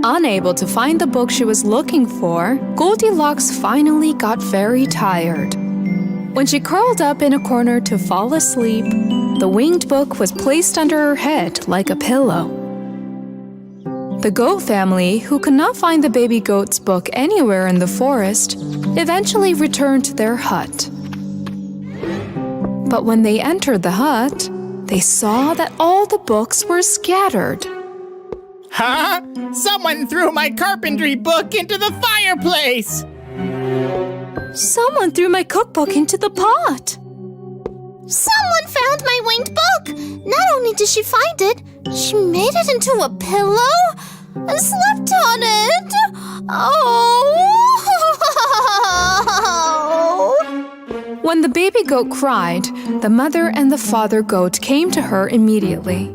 Unable to find the book she was looking for, Goldilocks finally got very tired. When she curled up in a corner to fall asleep, the winged book was placed under her head like a pillow. The goat family, who could not find the baby goat's book anywhere in the forest, eventually returned to their hut. But when they entered the hut, they saw that all the books were scattered. Huh? Someone threw my carpentry book into the fireplace! Someone threw my cookbook into the pot. Someone found my winged book! Not only did she find it, she made it into a pillow and slept on it! Oh! When the baby goat cried, the mother and the father goat came to her immediately.